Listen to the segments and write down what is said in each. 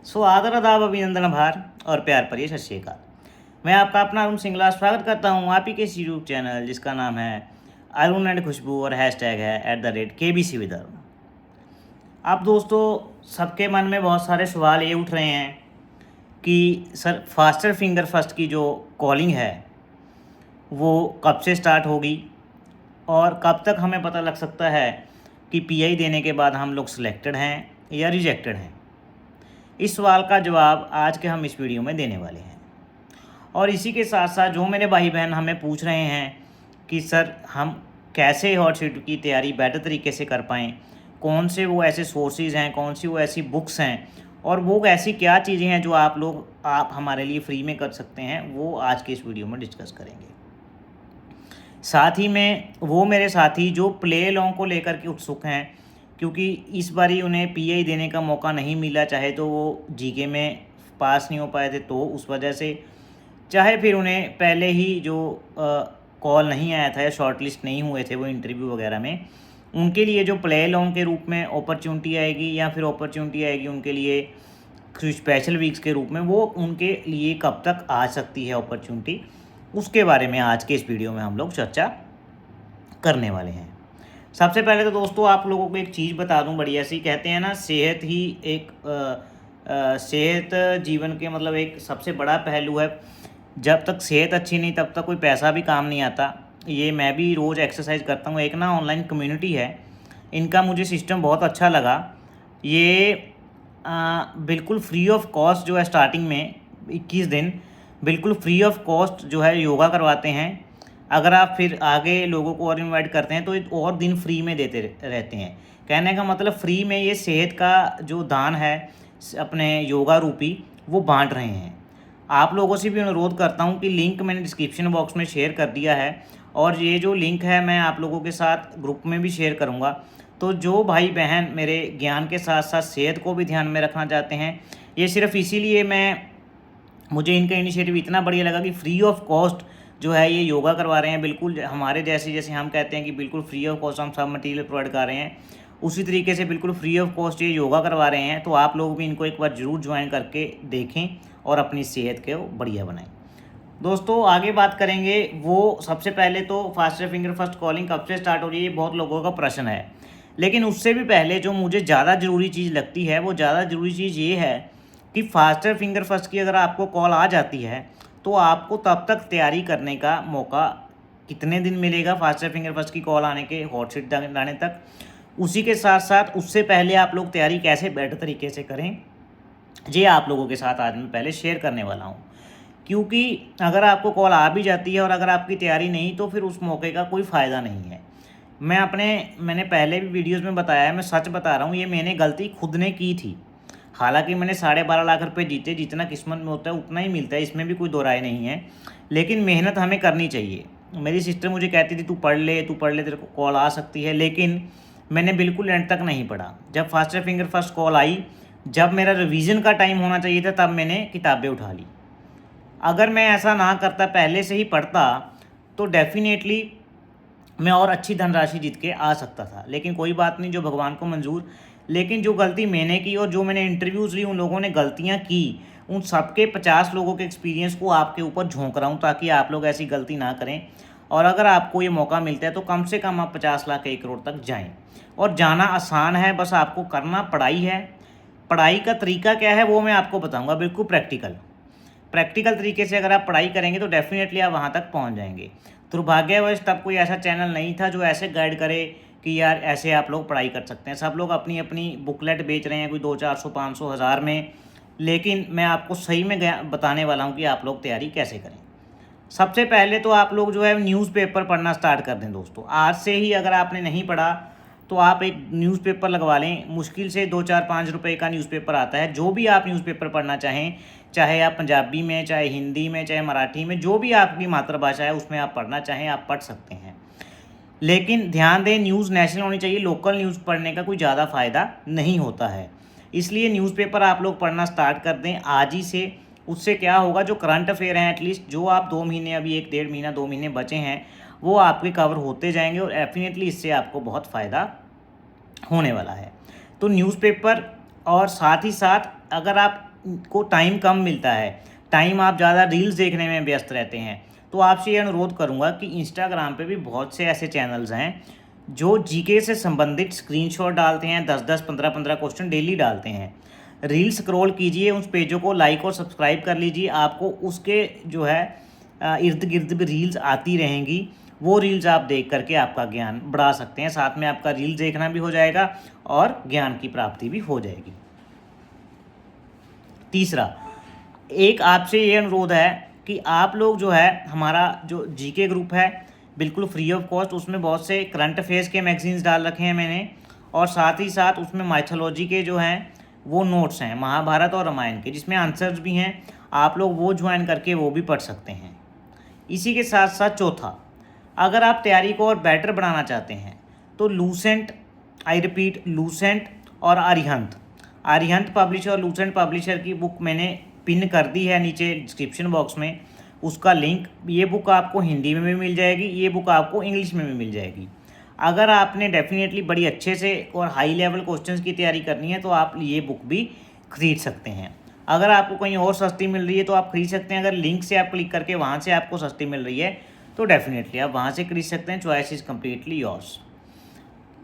सो आदर आदाब अभिनंदन आभार और प्यार भरी सत श्री अकाल। मैं आपका अपना अरुण सिंगला स्वागत करता हूँ आप ही के इस यूट्यूब चैनल जिसका नाम है अरुण एंड खुशबू और हैशटैग है @KBC विद अरुण। अब दोस्तों सबके मन में बहुत सारे सवाल ये उठ रहे हैं कि सर फास्टर फिंगर फर्स्ट की जो कॉलिंग है वो कब से स्टार्ट होगी और कब तक हमें पता लग सकता है कि PI देने के बाद हम लोग सिलेक्टेड हैं या रिजेक्टेड हैं। इस सवाल का जवाब आज के हम इस वीडियो में देने वाले हैं। और इसी के साथ साथ जो मेरे भाई बहन हमें पूछ रहे हैं कि सर हम कैसे हॉट सीट की तैयारी बेटर तरीके से कर पाएँ, कौन से वो ऐसे सोर्सेज हैं, कौन सी वो ऐसी बुक्स हैं और वो ऐसी क्या चीज़ें हैं जो आप हमारे लिए फ्री में कर सकते हैं, वो आज के इस वीडियो में डिस्कस करेंगे। साथ ही में वो मेरे साथी जो प्ले लॉन्ग को लेकर के उत्सुक हैं, क्योंकि इस बारी उन्हें PI देने का मौका नहीं मिला, चाहे तो वो GK में पास नहीं हो पाए थे तो उस वजह से, चाहे फिर उन्हें पहले ही जो कॉल नहीं आया था या शॉर्ट लिस्ट नहीं हुए थे वो इंटरव्यू वगैरह में, उनके लिए जो प्ले लॉन्ग के रूप में अपॉर्चुनिटी आएगी या फिर अपॉर्चुनिटी आएगी उनके लिए स्पेशल वीक्स के रूप में, वो उनके लिए कब तक आ सकती है अपॉर्चुनिटी, उसके बारे में आज के इस वीडियो में हम लोग चर्चा करने वाले हैं। सबसे पहले तो दोस्तों आप लोगों को एक चीज़ बता दूं बढ़िया सी, कहते हैं ना सेहत ही एक सेहत जीवन के मतलब एक सबसे बड़ा पहलू है। जब तक सेहत अच्छी नहीं तब तक कोई पैसा भी काम नहीं आता। ये मैं भी रोज़ एक्सरसाइज करता हूँ। एक ना ऑनलाइन कम्युनिटी है, इनका मुझे सिस्टम बहुत अच्छा लगा। ये बिल्कुल फ्री ऑफ कॉस्ट जो है स्टार्टिंग में 21 दिन बिल्कुल फ्री ऑफ कॉस्ट जो है योगा करवाते हैं। अगर आप फिर आगे लोगों को और इनवाइट करते हैं तो और दिन फ्री में देते रहते हैं। कहने का मतलब फ्री में ये सेहत का जो दान है अपने योगा रूपी वो बांट रहे हैं। आप लोगों से भी अनुरोध करता हूं कि लिंक मैंने डिस्क्रिप्शन बॉक्स में शेयर कर दिया है और ये जो लिंक है मैं आप लोगों के साथ ग्रुप में भी शेयर करूंगा। तो जो भाई बहन मेरे ज्ञान के साथ साथ सेहत को भी ध्यान में रखना चाहते हैं, ये सिर्फ इसीलिए मुझे इनका इनिशिएटिव इतना बढ़िया लगा कि फ्री ऑफ कॉस्ट जो है ये योगा करवा रहे हैं। बिल्कुल हमारे जैसे हम कहते हैं कि बिल्कुल फ्री ऑफ कॉस्ट हम सब मटेरियल प्रोवाइड कर रहे हैं, उसी तरीके से बिल्कुल फ्री ऑफ कॉस्ट ये योगा करवा रहे हैं। तो आप लोग भी इनको एक बार ज़रूर ज्वाइन करके देखें और अपनी सेहत को बढ़िया बनाएं। दोस्तों आगे बात करेंगे, वो सबसे पहले तो फास्टर फिंगर फर्स्ट कॉलिंग कब से स्टार्ट हो रही है, ये बहुत लोगों का प्रश्न है। लेकिन उससे भी पहले जो मुझे ज़्यादा ज़रूरी चीज़ लगती है, वो ज़्यादा ज़रूरी चीज़ ये है कि फास्टर फिंगर फर्स्ट की अगर आपको कॉल आ जाती है तो आपको तब तक तैयारी करने का मौका कितने दिन मिलेगा फास्टर फिंगर फर्स्ट की कॉल आने के हॉट सीट लाने तक। उसी के साथ साथ उससे पहले आप लोग तैयारी कैसे बेटर तरीके से करें, ये आप लोगों के साथ आज मैं पहले शेयर करने वाला हूँ। क्योंकि अगर आपको कॉल आ भी जाती है और अगर आपकी तैयारी नहीं तो फिर उस मौके का कोई फ़ायदा नहीं है। मैंने पहले भी वीडियोज़ में बताया है, मैं सच बता रहा हूँ, ये मैंने गलती खुद ने की थी। हालांकि मैंने 12.5 लाख रुपए जीते, जितना किस्मत में होता है उतना ही मिलता है, इसमें भी कोई दो राय नहीं है। लेकिन मेहनत हमें करनी चाहिए। मेरी सिस्टर मुझे कहती थी तू पढ़ ले तेरे को कॉल आ सकती है, लेकिन मैंने बिल्कुल एंड तक नहीं पढ़ा। जब फास्टर फिंगर फर्स्ट कॉल आई, जब मेरा रिवीजन का टाइम होना चाहिए था, तब मैंने किताबें उठा ली। अगर मैं ऐसा ना करता, पहले से ही पढ़ता, तो डेफिनेटली मैं और अच्छी धनराशि जीत के आ सकता था। लेकिन कोई बात नहीं, जो भगवान को मंजूर। लेकिन जो गलती मैंने की और जो मैंने इंटरव्यूज़ ली उन लोगों ने गलतियां की, उन सबके 50 लोगों के एक्सपीरियंस को आपके ऊपर झोंक रहा हूं ताकि आप लोग ऐसी गलती ना करें। और अगर आपको ये मौका मिलता है तो कम से कम आप 50 लाख 1 करोड़ तक जाएं। और जाना आसान है, बस आपको करना पढ़ाई है। पढ़ाई का तरीका क्या है वो मैं आपको बताऊँगा, बिल्कुल प्रैक्टिकल तरीके से अगर आप पढ़ाई करेंगे तो डेफिनेटली आप वहाँ तक पहुँच जाएंगे। दुर्भाग्यवश तब कोई ऐसा चैनल नहीं था जो ऐसे गाइड करे कि यार ऐसे आप लोग पढ़ाई कर सकते हैं। सब लोग अपनी अपनी बुकलेट बेच रहे हैं, कोई 200, 400, 500, 1000 में। लेकिन मैं आपको सही में बताने वाला हूँ कि आप लोग तैयारी कैसे करें। सबसे पहले तो आप लोग जो है न्यूज़पेपर पढ़ना स्टार्ट कर दें दोस्तों। आज से ही अगर आपने नहीं पढ़ा तो आप एक न्यूज़पेपर लगवा लें। मुश्किल से 2, 4, 5 रुपये का न्यूज़पेपर आता है। जो भी आप न्यूज़पेपर पढ़ना चाहें, चाहे आप पंजाबी में, चाहे हिंदी में, चाहे मराठी में, जो भी आपकी मातृभाषा है उसमें आप पढ़ना चाहें आप पढ़ सकते हैं। लेकिन ध्यान दें, न्यूज़ नेशनल होनी चाहिए। लोकल न्यूज़ पढ़ने का कोई ज़्यादा फ़ायदा नहीं होता है। इसलिए न्यूज़पेपर आप लोग पढ़ना स्टार्ट कर दें आज ही से। उससे क्या होगा, जो करंट अफेयर हैं एटलीस्ट जो आप 2 महीने, अभी 1, 1.5 महीना, 2 महीने बचे हैं, वो आपके कवर होते जाएंगे और डेफिनेटली इससे आपको बहुत फ़ायदा होने वाला है। तो न्यूज़पेपर और साथ ही साथ अगर आप को टाइम कम मिलता है, टाइम आप ज़्यादा रील्स देखने में व्यस्त रहते हैं, तो आपसे ये अनुरोध करूँगा कि इंस्टाग्राम पे भी बहुत से ऐसे चैनल्स हैं जो जीके से संबंधित स्क्रीनशॉट डालते हैं, 10-10, 15-15 क्वेश्चन डेली डालते हैं। रील स्क्रॉल कीजिए, उस पेजों को लाइक और सब्सक्राइब कर लीजिए, आपको उसके जो है इर्द गिर्द भी रील्स आती रहेंगी। वो रील्स आप देख करके आपका ज्ञान बढ़ा सकते हैं, साथ में आपका रील देखना भी हो जाएगा और ज्ञान की प्राप्ति भी हो जाएगी। तीसरा, एक आपसे ये अनुरोध है कि आप लोग जो है हमारा जो जीके ग्रुप है बिल्कुल फ्री ऑफ कॉस्ट, उसमें बहुत से करंट अफेयर्स के मैगजीन्स डाल रखे हैं मैंने, और साथ ही साथ उसमें माइथोलॉजी के जो हैं वो नोट्स हैं, महाभारत और रामायण के, जिसमें आंसर्स भी हैं। आप लोग वो ज्वाइन करके वो भी पढ़ सकते हैं। इसी के साथ साथ चौथा, अगर आप तैयारी को और बेटर बनाना चाहते हैं तो लूसेंट, आई रिपीट लूसेंट और अरिहंत पब्लिशर और लूसेंट पब्लिशर की बुक मैंने पिन कर दी है नीचे डिस्क्रिप्शन बॉक्स में, उसका लिंक। ये बुक आपको हिंदी में भी मिल जाएगी, ये बुक आपको इंग्लिश में भी मिल जाएगी। अगर आपने डेफिनेटली बड़ी अच्छे से और हाई लेवल क्वेश्चंस की तैयारी करनी है तो आप ये बुक भी खरीद सकते हैं। अगर आपको कहीं और सस्ती मिल रही है तो आप खरीद सकते हैं। अगर लिंक से आप क्लिक करके वहाँ से आपको सस्ती मिल रही है तो डेफिनेटली आप वहाँ से खरीद सकते हैं। Choice is completely yours.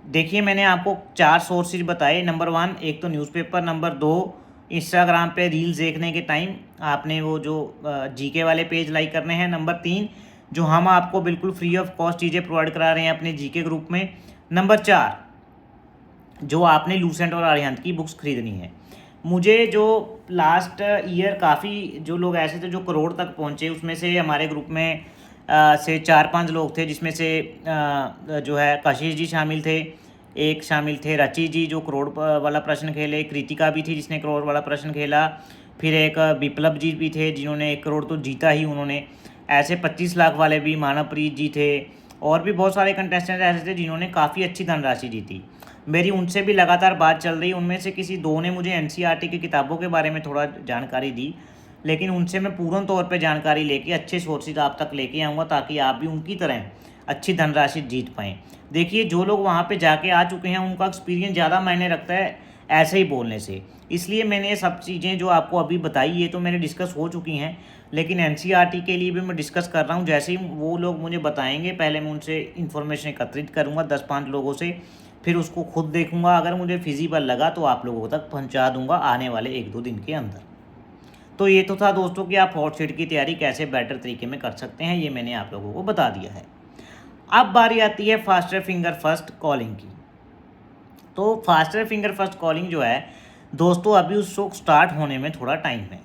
देखिए, मैंने आपको 4 सोर्सेज बताए। नंबर 1 एक तो न्यूज़पेपर, नंबर 2 इंस्टाग्राम पे रील्स देखने के टाइम आपने वो जो जीके वाले पेज लाइक करने हैं, नंबर 3 जो हम आपको बिल्कुल फ्री ऑफ कॉस्ट चीज़ें प्रोवाइड करा रहे हैं अपने जीके ग्रुप में, नंबर 4 जो आपने लूसेंट और अरिहंत की बुक्स खरीदनी है। मुझे जो लास्ट ईयर काफ़ी जो लोग ऐसे थे जो करोड़ तक पहुँचे, उसमें से हमारे ग्रुप में से 4-5 लोग थे, जिसमें से जो है कशिश जी शामिल थे, एक शामिल थे रची जी जो करोड़ वाला प्रश्न खेले, कृतिका भी थी जिसने करोड़ वाला प्रश्न खेला, फिर एक विप्लव जी भी थे जिन्होंने 1 करोड़ तो जीता ही उन्होंने। ऐसे 25 लाख वाले भी मानवप्रीत जी थे, और भी बहुत सारे कंटेस्टेंट ऐसे थे जिन्होंने काफ़ी अच्छी धनराशि जीती। मेरी उनसे भी लगातार बात चल रही। उनमें से किसी 2 ने मुझे एनसीईआरटी की किताबों के बारे में थोड़ा जानकारी दी, लेकिन उनसे मैं पूर्ण तौर पे जानकारी लेके अच्छे सोर्सेज आप तक लेके आऊँगा ताकि आप भी उनकी तरह अच्छी धनराशि जीत पाएँ। देखिए, जो लोग वहाँ पे जाके आ चुके हैं उनका एक्सपीरियंस ज़्यादा मायने रखता है ऐसे ही बोलने से, इसलिए मैंने ये सब चीज़ें जो आपको अभी बताई ये तो मैंने डिस्कस हो चुकी हैं, लेकिन एनसीईआरटी के लिए भी मैं डिस्कस कर रहा हूँ। जैसे ही वो लोग मुझे बताएंगे पहले मैं उनसे इन्फॉर्मेशन एकत्रित करूँगा 10-5 लोगों से, फिर उसको खुद देखूँगा, अगर मुझे फिजिबल लगा तो आप लोगों तक पहुँचा दूँगा आने वाले 1-2 दिन के अंदर। तो ये तो था दोस्तों कि आप हॉट सीट की तैयारी कैसे बेटर तरीके में कर सकते हैं, ये मैंने आप लोगों को बता दिया है। अब बारी आती है फास्टर फिंगर फर्स्ट कॉलिंग की। तो फास्टर फिंगर फर्स्ट कॉलिंग जो है दोस्तों अभी उसको स्टार्ट होने में थोड़ा टाइम है।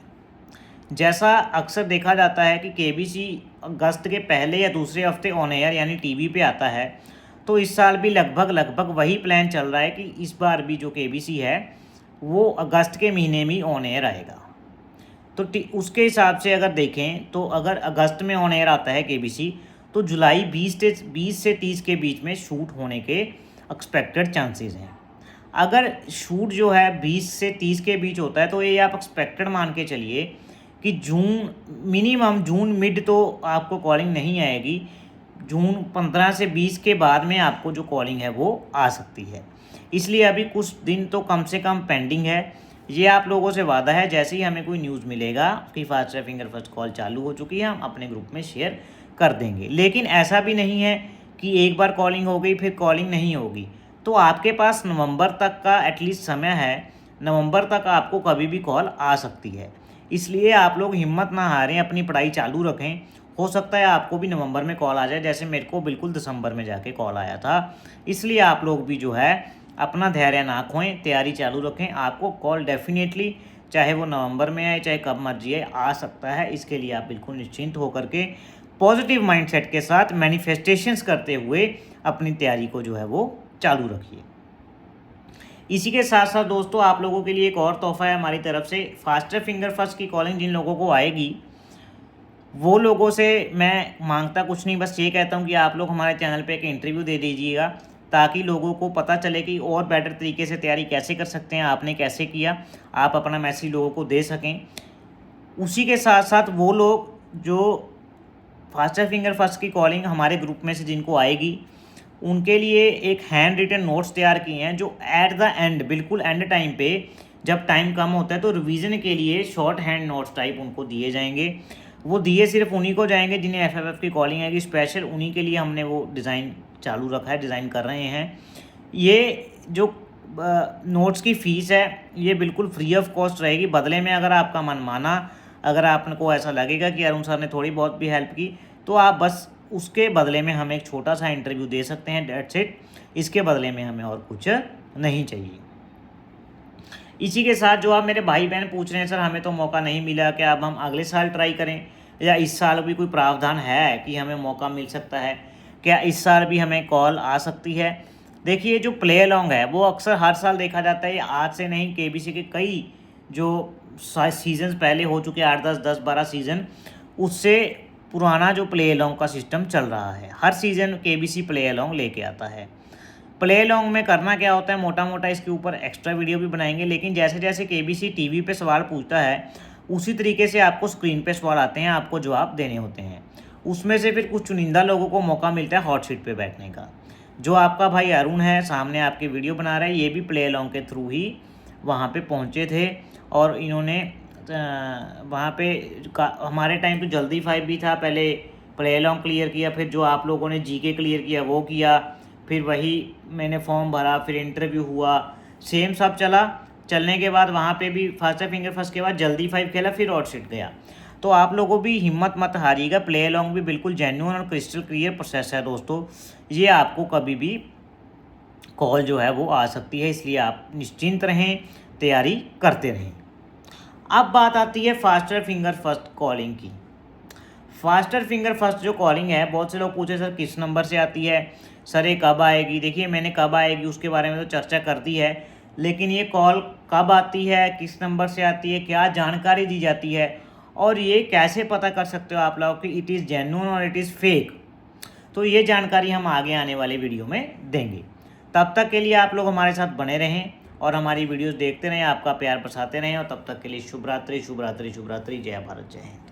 जैसा अक्सर देखा जाता है कि केबीसी अगस्त के पहले या दूसरे हफ्ते ऑन एयर यानी टीवी पे आता है, तो इस साल भी लगभग वही प्लान चल रहा है कि इस बार भी जो केबीसी है वो अगस्त के महीने में ऑन एयर आएगा। तो उसके हिसाब से अगर देखें तो अगर अगस्त में ऑन एयर आता है केबीसी तो जुलाई 20 से 30 के बीच में शूट होने के एक्सपेक्टेड चांसेस हैं। अगर शूट जो है 20 से 30 के बीच होता है तो ये आप एक्सपेक्टेड मान के चलिए कि मिनिमम जून मिड तो आपको कॉलिंग नहीं आएगी, जून 15 से 20 के बाद में आपको जो कॉलिंग है वो आ सकती है। इसलिए अभी कुछ दिन तो कम से कम पेंडिंग है। ये आप लोगों से वादा है, जैसे ही हमें कोई न्यूज़ मिलेगा कि फास्टर फिंगर फर्स्ट कॉल चालू हो चुकी है हम अपने ग्रुप में शेयर कर देंगे। लेकिन ऐसा भी नहीं है कि एक बार कॉलिंग हो गई फिर कॉलिंग नहीं होगी। तो आपके पास नवंबर तक का एटलीस्ट समय है, नवंबर तक आपको कभी भी कॉल आ सकती है। इसलिए आप लोग हिम्मत ना हारें, अपनी पढ़ाई चालू रखें। हो सकता है आपको भी नवंबर में कॉल आ जाए, जैसे मेरे को बिल्कुल दिसंबर में जाके कॉल आया था। इसलिए आप लोग भी जो है अपना धैर्य ना खोएं, तैयारी चालू रखें। आपको कॉल डेफिनेटली चाहे वो नवंबर में आए चाहे कब मर्जी आए आ सकता है। इसके लिए आप बिल्कुल निश्चिंत होकर के पॉजिटिव माइंडसेट के साथ मैनिफेस्टेशंस करते हुए अपनी तैयारी को जो है वो चालू रखिए। इसी के साथ साथ दोस्तों आप लोगों के लिए एक और तोहफा है हमारी तरफ से। फास्टर फिंगर फर्स्ट की कॉलिंग जिन लोगों को आएगी वो लोगों से मैं मांगता कुछ नहीं, बस ये कहता हूँ कि आप लोग हमारे चैनल पे एक इंटरव्यू दे दीजिएगा ताकि लोगों को पता चले कि और बेटर तरीके से तैयारी कैसे कर सकते हैं, आपने कैसे किया, आप अपना मैसेज लोगों को दे सकें। उसी के साथ साथ वो लोग जो फास्टर फिंगर फर्स्ट की कॉलिंग हमारे ग्रुप में से जिनको आएगी उनके लिए एक हैंड रिटन नोट्स तैयार किए हैं जो एट द एंड बिल्कुल एंड टाइम पे जब टाइम कम होता है तो रिवीजन के लिए शॉर्ट हैंड नोट्स टाइप उनको दिए जाएंगे। वो दिए सिर्फ उन्हीं को जाएंगे जिन्हें एफएफएफ की कॉलिंग आएगी, स्पेशल उन्हीं के लिए हमने वो डिज़ाइन चालू रखा है, डिज़ाइन कर रहे हैं। ये जो नोट्स की फ़ीस है ये बिल्कुल फ्री ऑफ कॉस्ट रहेगी। बदले में अगर आपका मन माना, अगर आपको ऐसा लगेगा कि अरुण सर ने थोड़ी बहुत भी हेल्प की, तो आप बस उसके बदले में हमें एक छोटा सा इंटरव्यू दे सकते हैं, डेट्स इट। इसके बदले में हमें और कुछ नहीं चाहिए। इसी के साथ जो आप मेरे भाई बहन पूछ रहे हैं सर हमें तो मौका नहीं मिला, क्या अब हम अगले साल ट्राई करें, या इस साल भी कोई प्रावधान है कि हमें मौका मिल सकता है, क्या इस साल भी हमें कॉल आ सकती है। देखिए जो प्ले अलॉन्ग है वो अक्सर हर साल देखा जाता है, ये आज से नहीं, केबीसी के कई जो सीजन्स पहले हो चुके 8-10-10-12 सीज़न, उससे पुराना जो प्ले अलॉन्ग का सिस्टम चल रहा है। हर सीज़न केबीसी प्ले अलॉन्ग लेके आता है। प्ले अलॉन्ग में करना क्या होता है, मोटा मोटा इसके ऊपर एक्स्ट्रा वीडियो भी बनाएंगे, लेकिन जैसे जैसे केबीसी टीवी पे सवाल पूछता है उसी तरीके से आपको स्क्रीन पे सवाल आते हैं, आपको जवाब देने होते हैं। उसमें से फिर कुछ चुनिंदा लोगों को मौका मिलता है हॉट सीट पे बैठने का। जो आपका भाई अरुण है सामने आपके वीडियो बना रहा है, ये भी प्ले अलॉन्ग के थ्रू ही वहाँ पे पहुँचे थे, और इन्होंने वहाँ पे हमारे टाइम तो जल्दी 5 भी था, पहले प्ले अलॉन्ग क्लियर किया, फिर जो आप लोगों ने जीके क्लियर किया वो किया, फिर वही मैंने फॉर्म भरा, फिर इंटरव्यू हुआ, सेम सब चलने के बाद वहाँ पे भी फास्टर फिंगर फर्स्ट के बाद जल्दी 5 खेला, फिर हॉट सीट गया। तो आप लोगों भी हिम्मत मत हारिएगा, प्ले अलॉन्ग भी बिल्कुल जेन्युइन और क्रिस्टल क्लियर प्रोसेस है दोस्तों। ये आपको कभी भी कॉल जो है वो आ सकती है, इसलिए आप निश्चिंत रहें, तैयारी करते रहें। अब बात आती है फास्टर फिंगर फर्स्ट कॉलिंग की। फास्टर फिंगर फर्स्ट जो कॉलिंग है, बहुत से लोग पूछे सर किस नंबर से आती है, सर ये कब आएगी। देखिए मैंने कब आएगी उसके बारे में तो चर्चा कर दी है, लेकिन ये कॉल कब आती है, किस नंबर से आती है, क्या जानकारी दी जाती है, और ये कैसे पता कर सकते हो आप लोग कि इट इज़ जेन्युइन और इट इज़ फेक, तो ये जानकारी हम आगे आने वाले वीडियो में देंगे। तब तक के लिए आप लोग हमारे साथ बने रहें और हमारी वीडियोस देखते रहें, आपका प्यार बरसाते रहें, और तब तक के लिए शुभ रात्रि, शुभ रात्रि, शुभ रात्रि। जय भारत, जय हिंद।